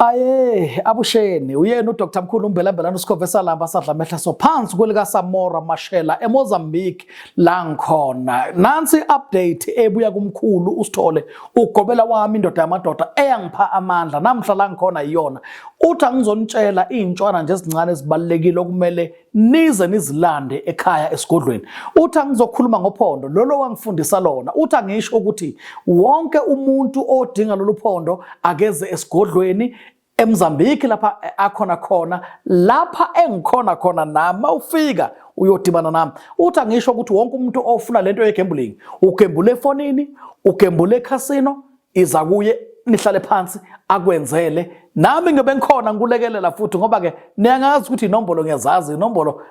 Aye abusheni uyena uDr Mkhulu Mbelambelani uSikhove lamba sadla mehla so phansi kwelika Samora Mashela eMozambique la ngikhona nansi update ebuya kumkhulu uSithole ugobela wami indoda yamadoda eyangipha amandla namhla la ngikhona iyona uthi angizonitshela intshwana nje ezincane ezibalekile okumele nize nizilande ekhaya esigodlweni uthi angizokhuluma ngophondo lolo wangifundisa lona uthi angisho ukuthi wonke umuntu odinga lolu phondo akeze esigodlweni eMozambique lapha akhona khona lapha engikhona khona nami ufika uyodibana nami uthi angisho ukuthi wonke umuntu ofuna lento yegambling ugembule efonini ugembule eCasino iza kuye nihlale phansi akwenzele nami ngibe ngikhona ngikulekelela futhi ngoba ke niyangazi ukuthi inombolo ngiyazazi inombolo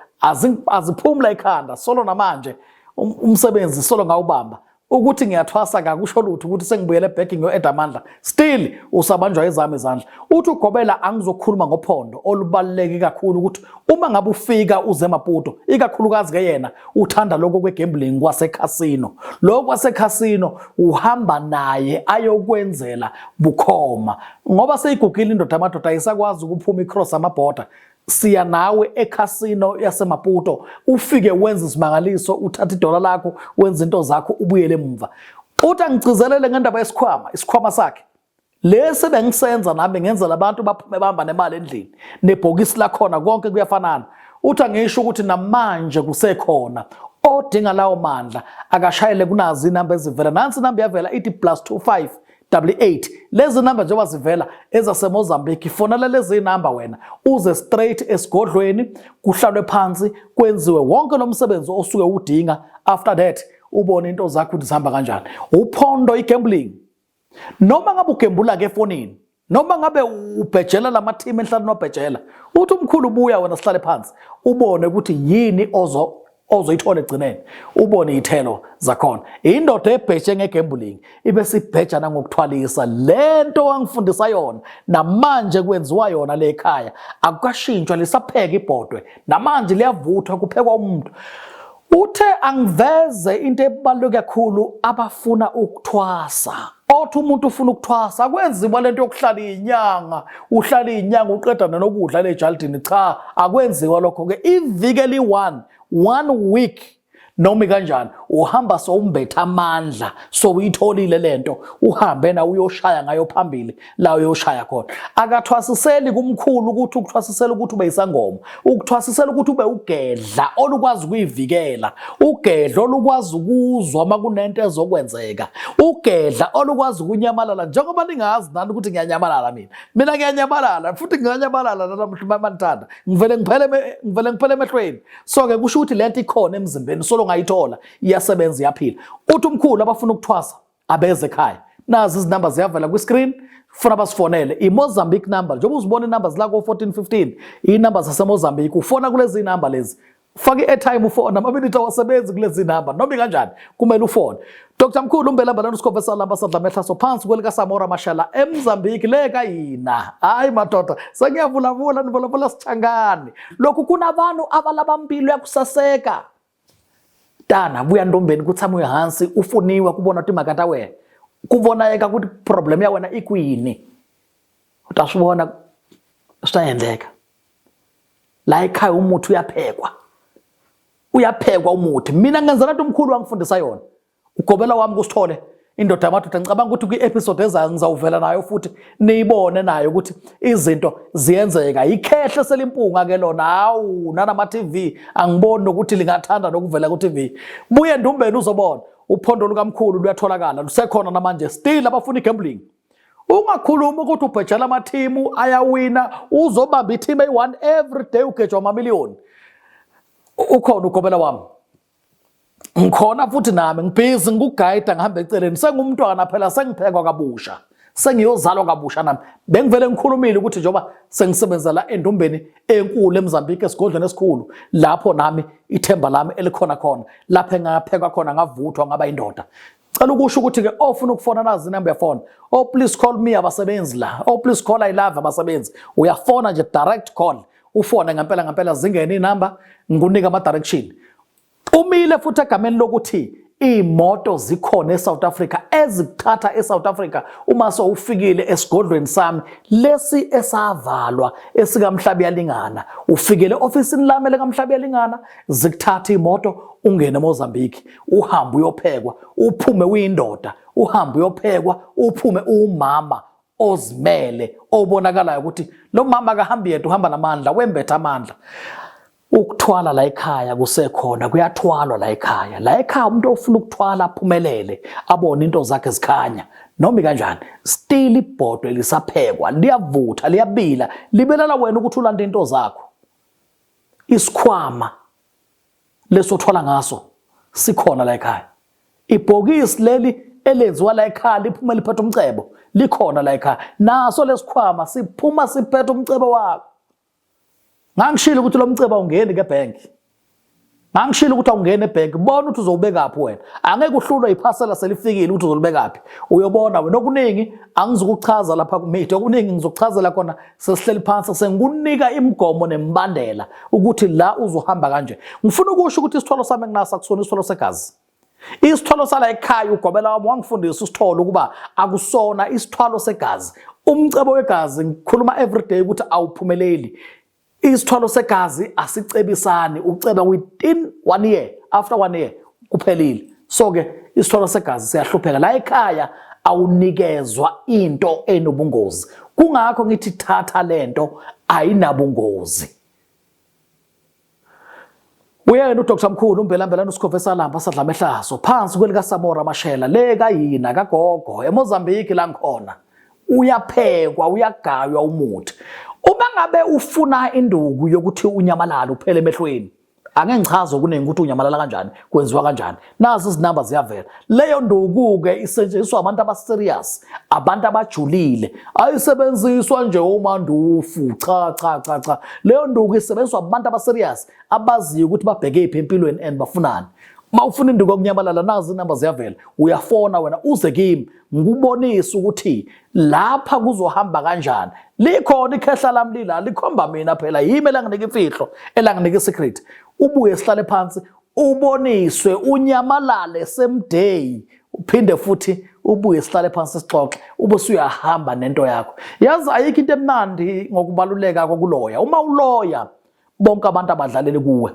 aziphumula ekhanda solo namanje umsebenzi solo ngawubamba ukuthi ngiyathwasa kakusho lutho ukuthi sengibuyele back ngiyo amandla still usabanjwa ezami izandla uthi ugobela angizokhuluma ngophondo olubaluleke kakhulu ukuthi uma ngabe ufika uze eMaputo ikakhulukazi ke yena uthanda lokho kwegambling kwaseCasino lokho kwaseCasino uhamba naye ayokwenzela bukhoma ngoba seyigugile indoda yamadoda ayisakwazi ukuphuma icross amaborder siya nawe eCasino yaseMaputo ufike wenza isimangaliso uthatha idola lakho wenza into zakho ubuyele emuva uthi angicizelele ngendaba isikhwama sakhe lese bengisenza nami ngenzela abantu baphume bahamba nemali endlini nebhokisi la khona konke kuyafanana uthi angisho ukuthi namanje kusekhona odinga lawo mandla akashayele kunazi inamba ezivela nansi inamba yavela ithi +25 88 lezi namba njengoba zivela ezaseMozambique fonela lezi namba wena uze straight esigodlweni kuhlalwe phansi kwenziwe wonke lo msebenzi osuke udinga after that ubone into zakho ukuthi zihamba kanjani uphondo igambling noma ngabe ugembula ke efonini noma ngabe ubhejela lama team enhlalo nobhejela uthi umkhulu ubuya wena sihlale phansi ubone ukuthi yini ozoyithola egcineni ubone ithelo zakhona indoda ebheje ngegambling ibe sibhejana ngokuthwalisa lento wangifundisa yona namanje kwenziwa yona le ekhaya akukashintshwa lisapheka ibhodwe namanje liyavuthwa kuphekwa umuntu uthe angiveze into ebaluleke kakhulu abafuna ukuthwasa othi umuntu ufuna ukuthwasa akwenziwa lento yokuhlala inyanga uqeda nokudla lejaldini cha akwenziwa lokho ke iviki one week noma kanjani uhamba sowumbetha amandla sowuyitholile lento uhambe na uyoshaya ngayo phambili la uyoshaya khona akathwasiseli kumkhulu ukuthi ukuthwasisela ukuthi ube isangoma ukuthwasisela ukuthi ube ugedla olukwazi ukuyivikela ugedla olukwazi ukuzwa makunento ezokwenzeka ugedla olukwazi ukunyamalala njengoba ningazi nani ukuthi ngiyanyamalala mina ngiyanyamalala futhi ngiyanyamalala namhla manithanda ngivele ngiphele emehlweni so ke kusho ukuthi lento ikhona emzimbeni solo ngayithola iyasebenza iyaphila uthi umkhulu abafuna ukuthwasa abeze ekhaya nazi izinamba ziyavela ku screen funa basifonele iMozambique number njengoba uzibona inamba la ko 1415 inamba zaseMozambique ufona kulezi inamba lezi faka i-airtime ufona amabinitha wasebenzi kulezi namba noma kanjani kumele ufone Dr Mkhulu Mbelambelani uSikhove lamba sadla mehla so phansi kwelika Samora Mashela eMozambique leka yina hayi madoda sengiyavula nivolavola sithangani lokhu kunabantu abalabambilo yakusaseka Tana buya ntombeni kuthama uhansi ufuniwe kubona ukuthi makata wena kubonayeka ukuthi problem ya wena ikwini utasibona sitayendeka la ekhaya umuthi uyaphekwa umuthi mina ngenzela into umkhulu wangifundisa yona ugobela wami kuSithole indoda yamadoda ngicabanga ukuthi kwi-episode ezayo ngizawuvela nayo futhi niyibone nayo ukuthi izinto ziyenzeka ikhehle selimpunga ke lona hawu nanama TV angiboni ukuthi lingathanda nokuvela ku TV buye ndumbeni uzobona uphondo lukaMkhulu luyatholakala lusekhona namanje still abafuna igambling ungakhuluma ukuthi ubhejela ama team ayawina uzobamba i-team eyi1 every day ugejwa amamiliyoni ukhona ugobela wami ngikhona futhi nami ngibhizi ngikuguide ngihamba eceleni sengumntwana phela sengiphekwa kabusha sengiyozalwa kabusha nami bengivele ngikhulumile ukuthi njoba sengisebenzela endumbeni enkulu eMozambique esigodlweni esikhulu lapho nami ithemba lami elikhona khona lapho engaphekwa khona ngavuthwa ngaba indoda cela ukusho ukuthi ke ofuna ukufona nazi inamba yefoni please call me abasebenzi la please call I love abasebenzi uyafona nje direct call ufone ngempela zingene inamba ngikunika ama direction umile futhi egameni lokuthi imoto zikhona eSouth Africa ezikuthatha eSouth Africa uma sowufikile esigodlweni sami lesi esavalwa esikaMhlabiyalingana ufikele ofisini lami lekaMhlabiyalingana zikuthatha imoto ungene eMozambique uhambe uyophekwa uphume uyindoda uhambe uyophekwa uphume umama ozimele obonakalayo ukuthi lo mama akahambi yedwa uhamba namandla wembetha amandla. Ukuthwala la ekhaya kusekhona kuyathwalwa la ekhaya umuntu ofuna ukuthwala aphumelele abone into zakhe zikhanya noma kanjani still ibhodwe lisaphekwa liyavutha liyabila libelela wena ukuthi ulanda into zakho. Isikhwama lesothwala ngaso sikhona la ekhaya, ibhokisi leli elenziwa la ekhaya liphuma liphethe umcebo likhona la ekhaya naso lesikhwama siphuma siphethe umcebo wakho. Ngangishilo ukuthi lo mcebo awungeni ke-bank, ngangishilo ukuthi awungene e-bank, bona ukuthi uzowubekaphi wena, angeke uhlulwe iphasela selifikile ukuthi uzolibekaphi, uyobona wena. Okuningi angizukuchaza lapha kumedia, okuningi ngizokuchazela khona sesihleli phansi sengikunika imigomo nemibandela ukuthi la uzohamba kanje. Ngifuna ukusho ukuthi isithwalo sami enginaso akusona isithwalo segazi. Isithwalo sala ekhaya ugobela wami wangifundisa isithwalo ukuba akusona isithwalo segazi. Umcebo wegazi ngikhuluma everyday ukuthi awuphumeleli. Isithwalo segazi asicebisani, uceba within 1 year, after 1 year kuphelile. So ke isithwalo segazi siyahlupheka la ekhaya awunikezwa into enobungozi. Kungakho ngithi thatha lento ayinabungozi. Uyena uDr Mkhulu uMbelambelani uSikhofesalamba Sadlamehlaso phansi kwelika Samora Mashela le kayina kagogo eMozambique la ngikhona. Uyaphekwa uyagaywa umuthi. Uma ngabe ufuna induku yokuthi unyamalala uphele emehlweni, angeke ngichaze okuningi ukuthi unyamalala kanjani, kwenziwa kanjani. Nazi izinamba ziyavela. Leyo nduku ke isetshenziswa abantu abaserious, abantu abajulile. Ayisebenziswa nje umandufu, cha. Leyo nduku isebenziswa abantu abaserious, abaziyo ukuthi babheke iphi empilweni and bafunani. Mawufuna induku yokunyamalala nazi izinamba ziyavela. Uyafona wena uze kimi ngikubonisa ukuthi lapha kuzohamba kanjani. Likhona ikhehla lami lila likhomba mina phela yimi elanginika imfihlo elanginika isecret. Ubuye sihlale phansi uboniswe unyamalale same day uphinde futhi ubuye sihlale phansi sixoxe ube usuyahamba nento yakho. Yazi ayikho into emnandi ngokubaluleka kokuloya. Uma uloya bonke abantu abadlalele kuwe.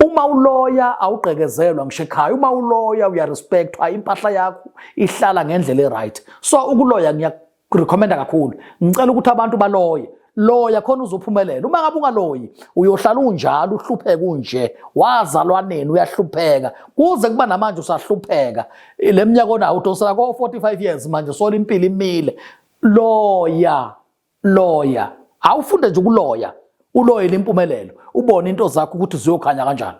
Uma uloya awugqekezelwa ngisho ekhaya. Uma uloya uyarespectwa, impahla yakho ihlala ngendlela eright. So ukuloya ngiyakurecommenda kakhulu. Ngicela ukuthi abantu baloye. Loya khona uzophumelela. Uma ngabe ungaloyi uyohlala unjalo uhlupheka unje. Wazalwa nini uyahlupheka. Kuze kuba namanje usahlupheka. Leminyaka onayo udosela ko 45 years manje sola impilo imile. Loya. Awufunde nje ukuloya. Uloyile impumelelo. Ubone into zakho ukuthi ziyokhanya kanjani.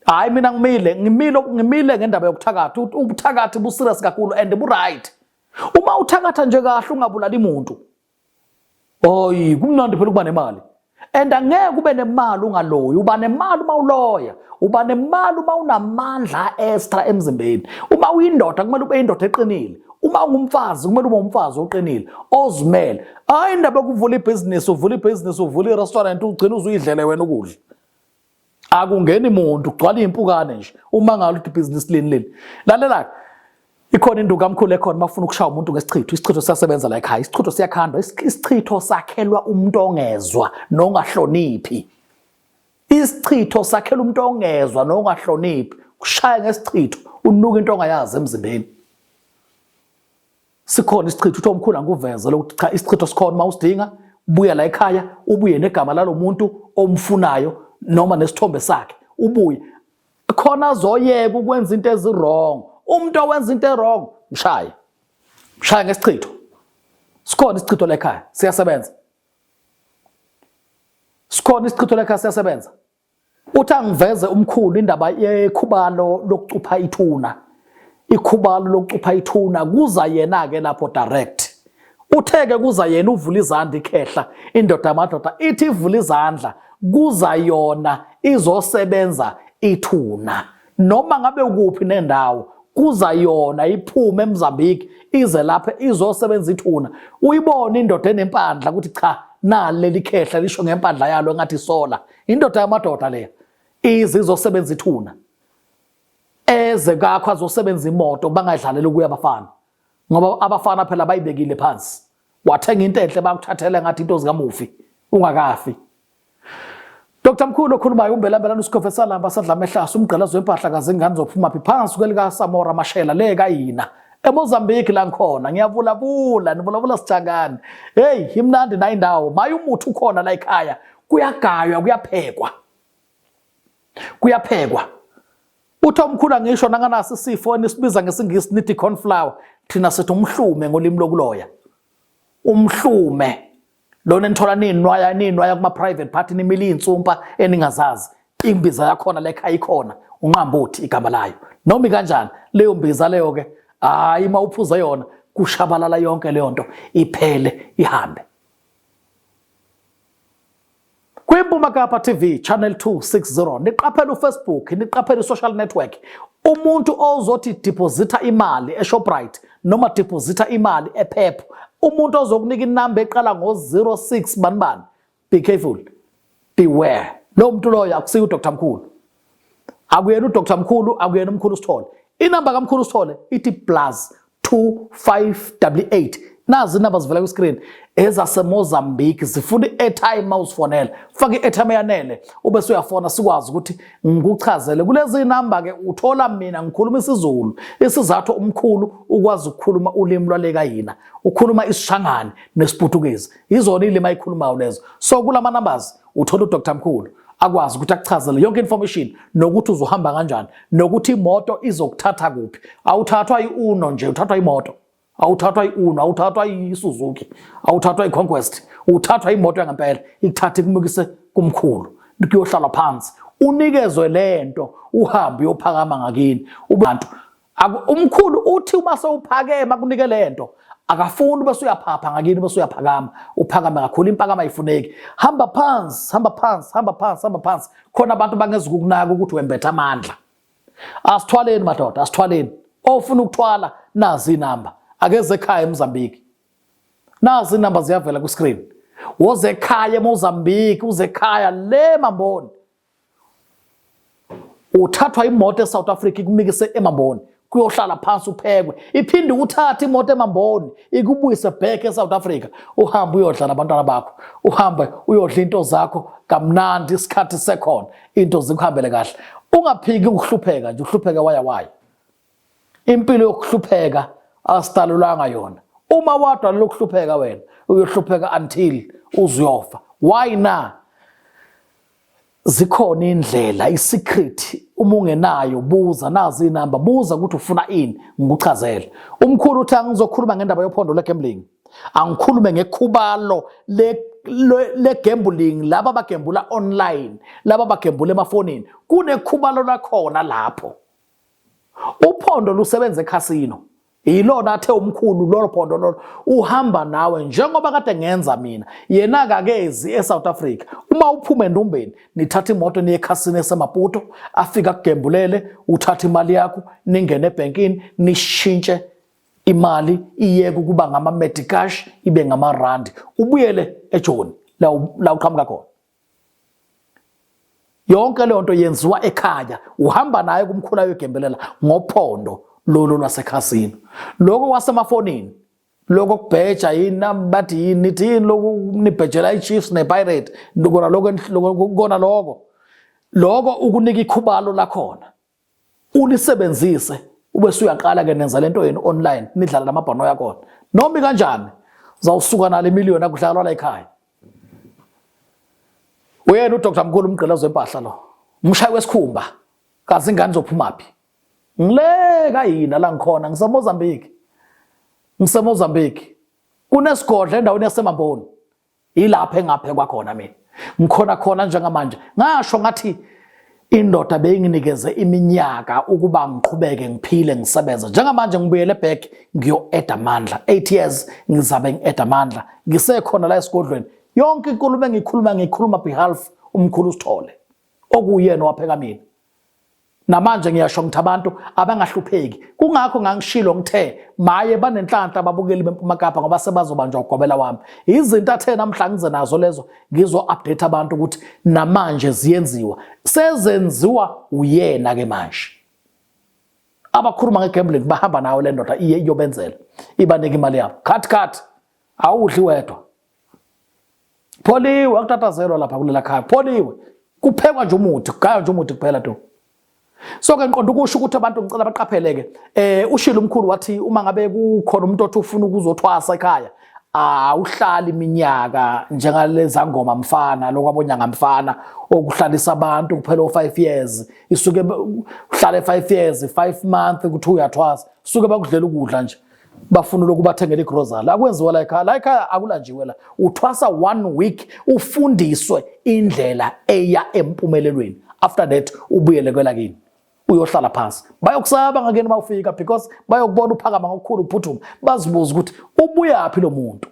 Hayi mina ngimile ngendaba yokuthakatha. Ubuthakathi buserious kakhulu and bu-right. Uma uthakatha nje kahle ungabulali umuntu. Oyi kumnandi phela ukuba nemali. And angeke ube nemali ungaloyi. Uba nemali uma uloya. Uba nemali uma unamandla extra emzimbeni. Uma uyindoda kumele ube indoda eqinile. Uma ungumfazi kumele ube umfazi oqinile, ozimele. Hayi indaba yokuvula ibhizinisi, uvula irestaurant ugcina uzuyidlele wena ukudla. Akungeni umuntu kugcwala impukane nje uma ngalo ukuthi ibhizinisi lini. Lalela ikhona induku kaMkhulu ekhona mafuna ukushaya umuntu ngesichitho. Isichitho siyasebenza la ekhaya. Isichitho siyakhandwa. Isichitho sakhelwa umuntu ongezwa nongahloniphi. Isichitho sakhela umuntu ongezwa nongahloniphi. Kushaya ngesichitho unuka into ongayazi emzimbeni. Sikhona isichitho uthi omkhulu anguveze lokuthi cha isichitho sikhona mawusidinga ubuya la ekhaya ubuye negama lalo muntu omfunayo noma nesithombe sakhe ubuye khona zoyeka ukwenza into ezirong. Umuntu owenza into erong mshaya ngesichitho. Sikhona isichitho la ekhaya siyasebenza. Uthi angiveze umkhulu indaba yekhubalo lokucupha ithuna. Ikhubalo lokucupha ithuna kuza yena ke lapho direct. Utheke kuza yena uvula izandla ikhehla indoda amadoda ithi ivula izandla kuza yona izosebenza ithuna. Noma ngabe ukuphi nendawo kuza yona iphume eMozambique ize lapha izosebenza ithuna. Uyibona indoda enempandla ukuthi cha naleli khehla lisho ngempandla yalo ngathi sola. Indoda yamadoda leya izosebenza ithuna. eze kakho azosebenza imoto bangayidlalela ukuya abafana ngoba abafana phela bayibekile phansi wathenga into enhle bakuthathela ngathi into zikamufi ungakafi. Dr. Mkhulu okhulumayo umbelambelana uSikhove Salamba Sadlamehlaso umgqelazo wempahla kazingane zophuma phi phansi kwelika Samora Mashela le kayina eMozambique la ngikhona ngiyavula nivula sijangane. Hey imnandi na indawo maye umuthi ukhona la ekhaya kuyagaywa kuyaphekwa uthi omkhulu ngisho nanganasi isifo enisibiza ngesingisi nithi corn flour thina sithi umhlume ngolimi lokuloya umhlume lona nithola ninwaya kuma private party nimile insumpa eningazazi imbiza yakhona la ekhaya ikhona unqambuthi igama layo noma kanjani leyo mbiza leyo ke hayi mawuphuza yona kushabalala yonke leyo nto iphele ihambe. Kwimpuma Kapa TV channel 260 niqaphela uFacebook niqaphela social network umuntu ozothi deposita imali eShoprite noma deposita imali ePep umuntu ozokunika inamba eqala ngo06 banibani be careful beware lo muntu loyo akusiyo uDr Mkhulu akuyena uDr Mkhulu akuyena uMkhulu Sithole inamba kaMkhulu Sithole ithi +2588 nazi inamba zivela ku screen ezaseMozambique zifuna i-airtime mawusifonela faka i-airtime yanele ube suyafona sikwazi ukuthi ngikuchazele kulezi inamba ke uthola mina ngikhuluma isiZulu isizathu umkhulu ukwazi ukukhuluma ulimi lwaleka yina ukhuluma isishangane nesiphutukezi izona ilimi ayikhulumayo lezo so kulama numbers uthola uDr Mkhulu akwazi ukuthi akuchazele yonke information nokuthi uzohamba kanjani nokuthi imoto izokuthatha kuphi awuthathwa iUno nje uthathwa imoto awuthathwa iUno awuthathwa iSuzuki awuthathwa iConquest uthathwa imoto yangempela ikuthatha ikumukise kumkhulu kuyohlala phansi unikezwe lento uhambe uyophakama ngakini ubantu umkhulu uthi uma sewuphakema kunike lento akafuni bese uyaphapha ngakini bese uyaphakama uphakama kakhulu impakama ayifuneki hamba phansi khona abantu bangeza ukunaka ukuthi wembetha amandla asithwaleni madoda asithwaleni ofuna ukuthwala nazi inamba akeze ekhaya eMozambique nazi inamba ziyavela ku screen woze ekhaya eMozambique uze ekhaya le Mamboni uthathwa imoto eSouth Africa ikumikise eMamboni kuyohlala phansi uphekwe iphinde uthatha imoto eMamboni ikubuyise back eSouth Africa uhamba uyodla nabantwana bakho uhambe uyodla into zakho kamnandi isikhathi sekhona into zikuhambele kahle ungaphiki ukuhlupheka nje uhlupheka waya impilo yokuhlupheka asitalulanga yona uma wadwa lokuhlupheka wena uyohlupheka until uzofa why na zikhona indlela isecret uma ungenayo buza nazi inamba buza ukuthi ufuna ini ngikuchazele umkhulu uthi angizokhuluma ngendaba yophondo legambling angikhulume ngekhubalo le gambling laba bagembula online laba bagembula emafonini kunekhubalo lakhona lapho uphondo lusebenza eCasino ilona athe umkhulu lo phondo lo uhamba nawe njengoba kade ngenza mina yena akakezi eSouth Africa uma uphuma endumbeni nithatha imoto niye eCasino eseMaputo afika kugembulele uthatha imali yakho ningene ebankini nishintshe imali iyeke ukuba ngama Medicash ibe ngama rand ubuyele eJoni la uqhamuka khona yonke le nto yenziwa ekhaya uhamba naye kumkhulu ayogembelela ngophondo lolo lwaseCasino lokho wasemafonini lokho kubheja yini bathi yini nithi lokho nibhejela iChiefs nePirate lokho lokho ukunika ikhubalo lakhona ulisebenzise ube suyaqala ke nenza lento yini online nidlala lamabhano yakhona noma kanjani zawusuka nale imiliyoni akudlalwa la ekhaya wena uDr Mkhulu umgqelazo wempahla lo umshayi wesikhumba kazi ingane zophumaphi ngileka yina la ngikhona ngiseMozambique kunesigodla endaweni yaseMamboni ilapha engaphe kwakhona mina ngikhona khona njengamanje ngasho ngathi indoda beyinginikeze iminyaka ukuba ngiqhubeke ngiphile ngisebenza njengamanje ngibuyele back ngiyo-add amandla 8 years ngizabe ngi-add amandla ngisekhona la esigodlweni yonke inkulumo engiyikhuluma behalf umkhulu Sithole okuyena wapheka mina namanje ngiyasho ngithi abantu abangahlupheki kungakho ngangishilo ngithe maye banenhlanhla ababukeli beMpuma Kapa ngoba sebazobanjwa ugobela wami izinto athe namhla ngize nazo lezo ngizo-update abantu ukuthi namanje ziyenziwa sezenziwa uyena ke manje abakhuluma ngegambling bahamba nawo le ndoda iye iyobenzela ibanike imali yabo cut awudli wedwa pholiwe akutatazelwa lapha kulela khaya pholiwe kuphekwa nje umuthi kugaywa nje umuthi kuphela tu so ke ngiqonda ukusho ukuthi abantu ngicela baqapheleke ushilo umkhulu wathi uma ngabe kukhona umuntu othi ufuna ukuzothwasa ekhaya awuhlali iminyaka njengaleza ngoma mfana lokwabonyanga mfana okuhlalisa abantu kuphela 5 years isuke uhlale 5 years 5 months kuthi uyathwasa suke bakudlela ukudla nje bafuna lokubathengela igrocery akwenziwa la ekhaya akulanjiwe la uthwasa 1 week ufundiswe indlela eya empumelelweni after that ubuyele kwelakini uyohlala phansi bayokusaba ngakeni mawufika because bayokubona uphakama ngokukhulu uphuthuma bazibuza ukuthi ubuyaphi lo muntu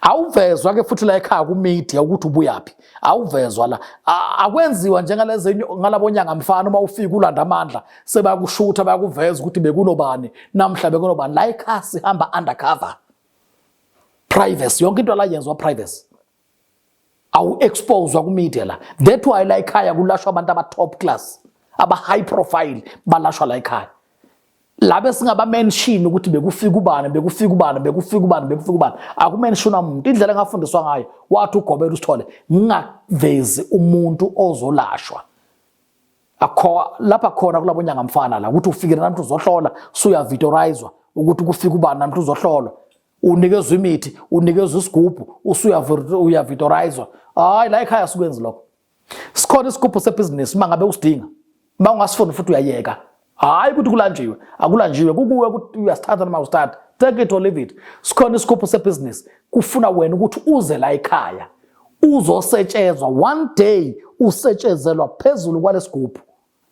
awuvezwa ke futhi la ekhaya ku media ukuthi ubuyaphi awuvezwa la akwenziwa njengalezi ngalabonyanga mfana uma ufika ulanda amandla sebakushutha bayakuveza ukuthi bekunobani namhla bekunobani la ekhaya sihamba undercover privacy yonke into la yenziwa privacy awu expose ku media la that why la ekhaya kulashwa abantu aba top class aba high profile balashwa la ekhaya labe singaba mention ukuthi bekufika ubani akumention umuntu indlela engafundiswa ngayo wathi ugobela usithole ngingavezi umuntu ozolashwa lapha khona kulabonyanga mfana la ukuthi ufike namhla uzohlola suya videoizwa ukuthi kufika ubani namhla uzohlolwa unikezwe imithi unikezwe isigubhu uya videoizwa hayi la ekhaya sikwenza lokho sikhona isigubhu sebusiness mangabe usidinga ungasifuni futhi uyayeka hayi ukuthi kulanjiwe akulanjiwe kukuwe ukuthi uyasithatha noma usithatha take it or leave it sikhona isigubhu sebusiness kufuna wena ukuthi uze la ekhaya uzosetshezwa one day usetshezelwa phezulu kwalesigubhu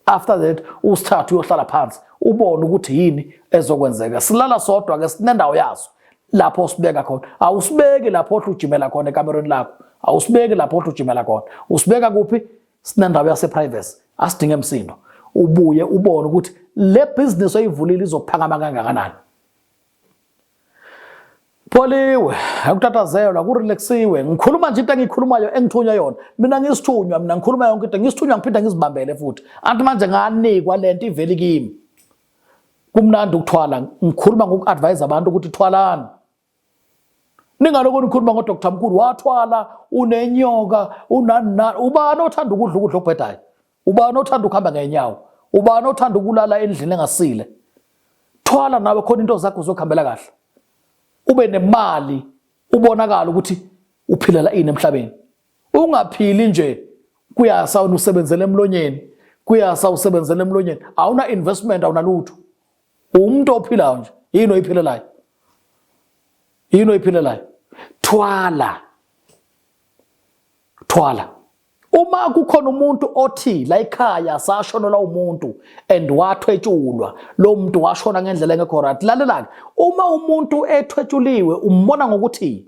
after that usithatha uyohlala phansi ubone ukuthi yini ezokwenzeka silala sodwa ke sinendawo yazo lapho sibeka khona awusibeki lapho ujimela khona ekamerweni lakho awusibeki lapho ujimela khona usibeka kuphi sinendawo yase privacy asidinge emsindo ubuye ubone ukuthi le business oyivulile izophakama kangakanani pholiwe akutatazelwa kurelaxiwe ngikhuluma nje into engikhulumayo engithunywa yona mina ngisithunywa mina ngikhuluma yonke into ngisithunywa ngiphinda ngizibambele futhi anti manje nganikwa lento iveli kimi kumnandi ukuthwala ngikhuluma ngokuadvise abantu ukuthi thwalani ningaloko nikhuluma ngoDr Mkhulu wathwala unenyoka unani ubani othanda ukudla okubhedayo ubani othanda ukuhamba ngenyawo ubani othanda ukulala endlini engasile thwala nawe khona into zakho zokuhambela kahle ube nemali ubonakala ukuthi uphilela ini emhlabeni ungaphili nje kuyasa usebenzele emlonyeni kuyasa usebenzele emlonyeni awuna investment awuna lutho umuntu ophilayo nje yini oyiphilelayo thwala uma kukhona umuntu othi la ekhaya sashonela umuntu and wathwetshulwa lo muntu washona ngendlela engekho right lalela uma umuntu ethwetshuliwe umbona ngokuthi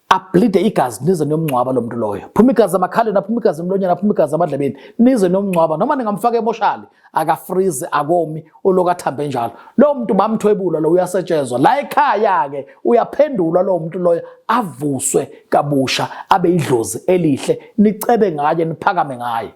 ablide igazi nize nomncwaba lo muntu loyo phuma igazi amakhaleni aphuma igazi emlonyeni aphuma igazi amadlebeni nize nomncwaba noma ningamfaka emoshali aka freeze akomi olokathambe njalo lo muntu bamthwebula lo uyasetshezwa la ekhaya ke uyaphendulwa lo muntu loyo avuswe kabusha abe idlozi elihle nicebe ngaye niphakame ngaye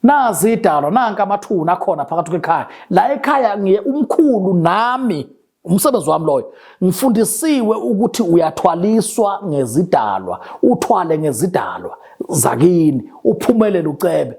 nazi idalo nanka amathuna akhona phakathi kwekhaya la ekhaya ngiye umkhulu nami umsebenzi wami loyo ngifundisiwe ukuthi uyathwaliswa ngezidalwa uthwale ngezidalwa zakini uphumelele ucebe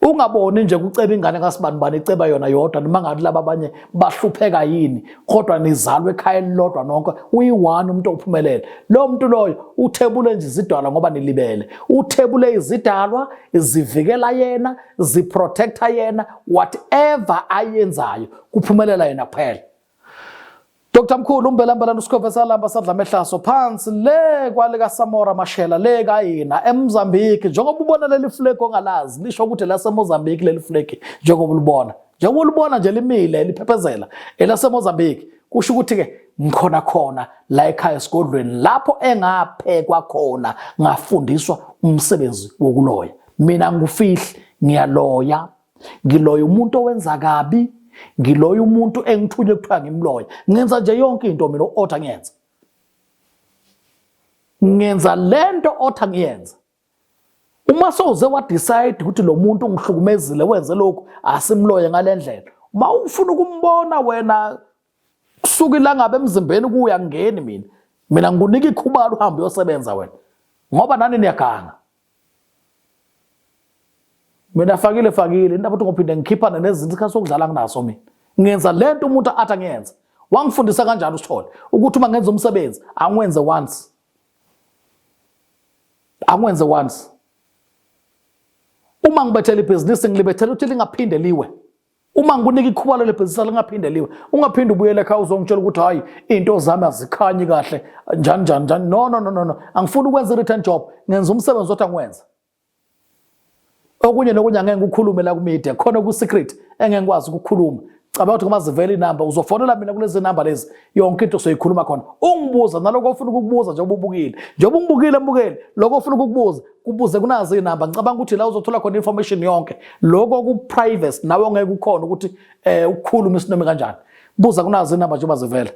ungaboni nje kuceba ingane kasibani iceba yona yodwa noma ngathi laba abanye bahlupheka yini kodwa nizalwe ekhaya elilodwa nonke uyi-one umuntu ophumelele lo muntu loyo uthebule nje izidalwa ngoba nilibele uthebule izidalwa zivikela yena ziprotecta yena whatever ayenzayo kuphumelela yena kuphela Dr Mkhulu umbelambela uSikhova lamba sadla mehlaso phansi le kwaleka Samora Machel le kayina eMozambique njengoba ubona leli flag ongalazi lisho ukuthi la seMozambique leli flag njengoba ulibona nje limile liphephezela elaseMozambique kusho ukuthi ke ngikhona la ekhaya esigodlweni lapho engaphekwa khona ngafundiswa umsebenzi wokuloya mina ngufihli ngiyaloya ngiloya umuntu owenza kabi ngiloya umuntu engithunywe kuthiwa ngimloya ngenza nje yonke into mina otha ngenza lento otha ngiyenza Uma sowuze wa decide ukuthi lo muntu ungihlukumezile wenze lokho asimloye ngalendlela. Uma ufuna ukumbona wena kusuka ilangabe emzimbeni kuya ngeni mina ngikunika ikhubalo uhambe uyosebenza wena. Ngoba nani niyaganga. Mina fakile indaba ukuthi ngophinde ngikhiphane nezinto isikhathi sokudlala nginaso mina. Ngenza lento umuntu athi angenza. Wangifundisa kanjalo uSithole ukuthi uma ngenza umsebenzi angwenze once. Angwenze once. Uma ngibethela ibhizinisi ngilibethela ukuthi lingaphinde liwe. Uma ngikunika ikhubalo lebhizinisi lingaphinde liwe. Ungaphinde ubuyele ekhaya uzongitshela ukuthi hayi into zami azikhanyi kahle njani. No. Angifuni ukwenza i-return job. Ngenza umsebenzi othi angwenza. Okunye nokunye angeke ukukhulume la ku media khona ku secret engeke ngikwazi ukukhuluma. Cabanga ukuthi kuma zivela inamba uzofonela mina kulezi namba lezi yonke into soyikhuluma khona. Ungibuza naloko ofuna ukukubuza njengoba ubukile. Njengoba ungibukile mbukeli lokho ofuna ukukubuza kubuze kunazi inamba. Ngicabanga ukuthi la uzothola khona information yonke. Lokho ku privacy nawe ngeke ukhona ukuthi ukukhuluma isinoma kanjani. Buza kunazi inamba njengoba zivela.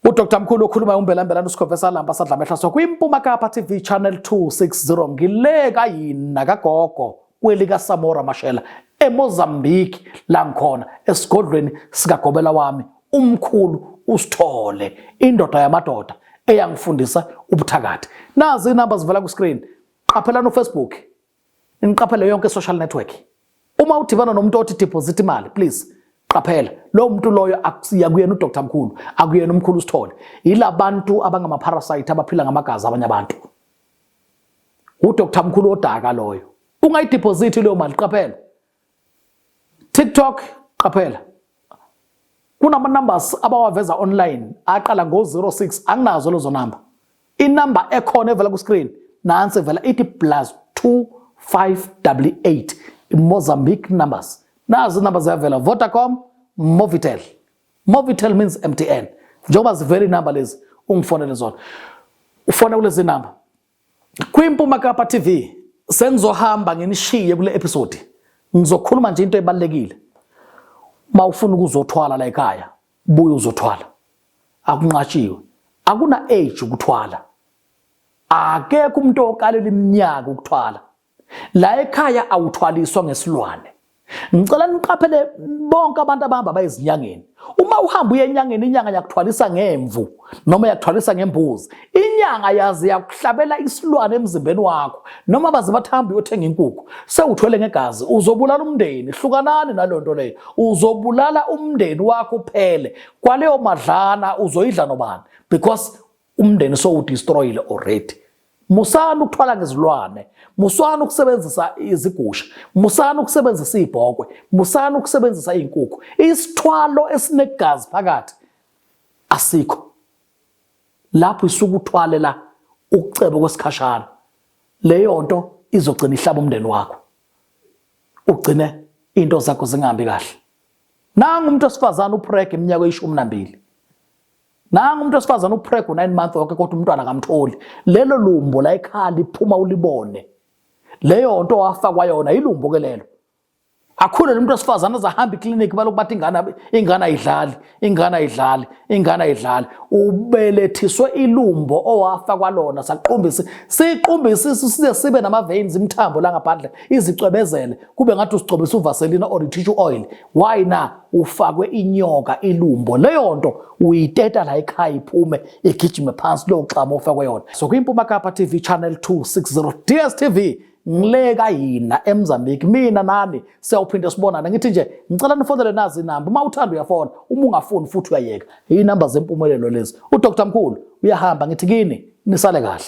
UDr Mkhulu okhuluma umbelambelana uSikhova Lamba Sadlamehla so kwiMpuma Kapa TV channel 260 ngileka yina kagogo kwelika Samora Mashela eMozambique la ngikhona esigodlweni sikagobela wami umkhulu uSithole indoda yamadoda eyangifundisa ubuthakathi. Nazi inamba zivela ku screen. Qaphela no Facebook. Niqaphele yonke social network. Uma udibana nomuntu othi deposit imali please qaphela lo muntu loyo akusiya kuyena uDr Mkhulu akuyena umkhulu uSithole yilabantu abangama parasite abaphila ngamagazi abanye abantu. uDr Mkhulu odaka loyo ungayideposit leyo mali qaphela. TikTok qaphela kunama numbers abawaveza online aqala ngo06 anginazo lezo number. Inumber ekhona evela ku screen nansi vela ithi +2588 Mozambique numbers. Nazi numbers ziyavela Vodacom, Movitel. Movitel means MTN. Njengoba zivela inamba lezi ungifonele zona. Ufona kulezi number. KwiMpuma Kapa TV sengizohamba nginishiye kule episode. Ngizokhuluma nje into ebalekile. Mawufuna ukuzothwala la ekhaya, buye uzothwala. Akunqatshiwe. Akuna age ukuthwala. Akekho umuntu okalela iminyaka ukuthwala. La ekhaya awuthwaliswa ngesilwane. Ngicela niqaphele bonke abantu abahamba bayizinyangeni. Uma uhamba uye enyangeni inyanga yakuthwalisa ngemvu noma yakuthwalisa ngembuzi. Inyanga yazi yakuhlabela isilwane emzimbeni wakho noma baze bathamba uyothenga inkukhu. Sewuthwele ngegazi uzobulala umndeni. Hlukanani nalonto leyo. Uzobulala umndeni wakho uphele. Kwaleyo madlana uzoyidla nobani because umndeni so udestroyile already. Musana ukuthwala ngezilwane, musana ukusebenzisa izigusha, musana ukusebenzisa ibhokwe, musana ukusebenzisa inkukhu. Isithwalo esinegazi phakathi asikho. Lapho isuku uthwalela ukuceba kwesikhashana. Leyo nto izogcina ihlaba umndeni wakho. Ugcine into zakho zingahambi kahle. Nanga umuntu osifazana upreg iminyaka e12. Nanga umuntu osifazana upreg 9 months wonke kodwa umntwana akamtholi. Lelo lumbo la ekhaya liphuma ulibone. Leyo nto wafakwa yona ilumbo ke lelo. Akhule umuntu osifazana azahamba iclinic baloku bathi ingane ayidlali. Ubelethiswe ilumbo owafakwa lona siqumbisi size sibe nama veins imthambo la ngaphandle izicwebezele kube ngathi usiqobisa uvaseline or tissue oil. Why na ufakwe inyoka ilumbo leyo nto uyiteta la ekhaya iphume igijime phansi lo xama ufakwe yona. So kwiMpuma Kapa TV channel 260 DStv ngileka yina eMozambique mina nani siyawuphinda sibonana ngithi nje ngicela nifonele nazi inamba uma uthanda uyafona uma ungafuni futhi uyayeka inamba zempumelelo lezi uDr Mkhulu uyahamba ngithi kini nisale kahle.